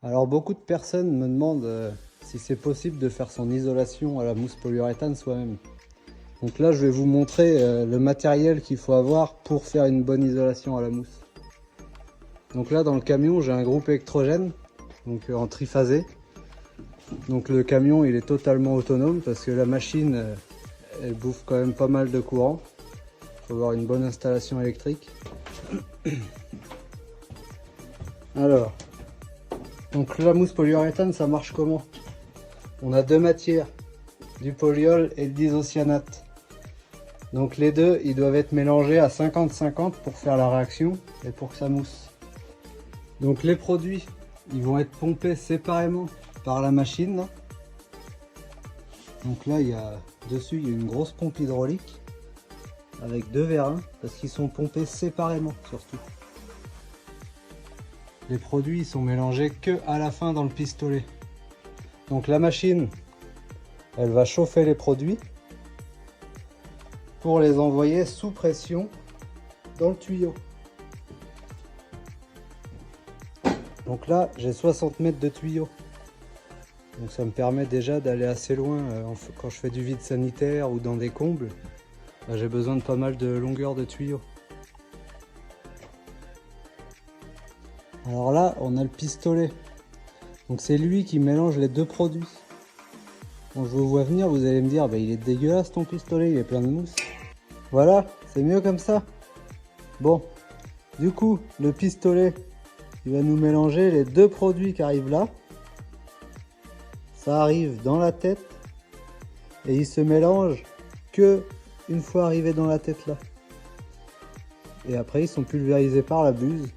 Alors beaucoup de personnes me demandent si c'est possible de faire son isolation à la mousse polyuréthane soi-même. Donc là je vais vous montrer le matériel qu'il faut avoir pour faire une bonne isolation à la mousse. Donc là dans le camion j'ai un groupe électrogène, donc en triphasé. Donc le camion il est totalement autonome parce que la machine elle bouffe quand même pas mal de courant. Il faut avoir une bonne installation électrique. Alors, donc la mousse polyuréthane ça marche comment? On a deux matières, du polyol et de l'isocyanate. Donc les deux ils doivent être mélangés à 50-50 pour faire la réaction et pour que ça mousse. Donc les produits ils vont être pompés séparément par la machine là. Donc là il y a dessus il y a une grosse pompe hydraulique avec deux vérins parce qu'ils sont pompés séparément surtout. Les produits ils sont mélangés que à la fin dans le pistolet. Donc la machine elle va chauffer les produits pour les envoyer sous pression dans le tuyau. Donc là j'ai 60 mètres de tuyau. Donc ça me permet déjà d'aller assez loin quand je fais du vide sanitaire ou dans des combles. J'ai besoin de pas mal de longueur de tuyau. Alors là on a le pistolet. Donc c'est lui qui mélange les deux produits. Quand je vous vois venir vous allez me dire bah, il est dégueulasse ton pistolet, il est plein de mousse. Voilà, c'est mieux comme ça. Bon, du coup le pistolet il va nous mélanger les deux produits qui arrivent là. Ça arrive dans la tête et il se mélange que une fois arrivé dans la tête là. Et après ils sont pulvérisés par la buse,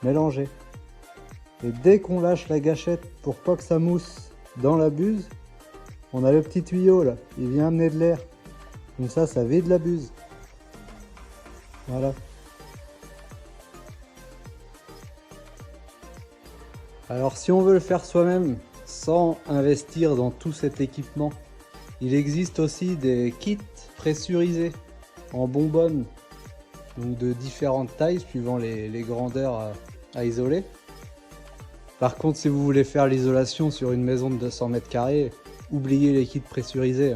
mélangés. Et dès qu'on lâche la gâchette pour pas que ça mousse dans la buse, on a le petit tuyau là, il vient amener de l'air. Comme ça vide la buse. Voilà. Alors si on veut le faire soi-même, sans investir dans tout cet équipement, il existe aussi des kits pressurisés en bonbonne, donc de différentes tailles suivant les grandeurs à isoler. Par contre, si vous voulez faire l'isolation sur une maison de 200 mètres carrés, oubliez les kits pressurisés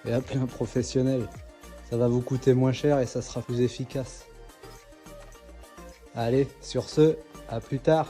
et appelez un professionnel. Ça va vous coûter moins cher et ça sera plus efficace. Allez, sur ce, à plus tard.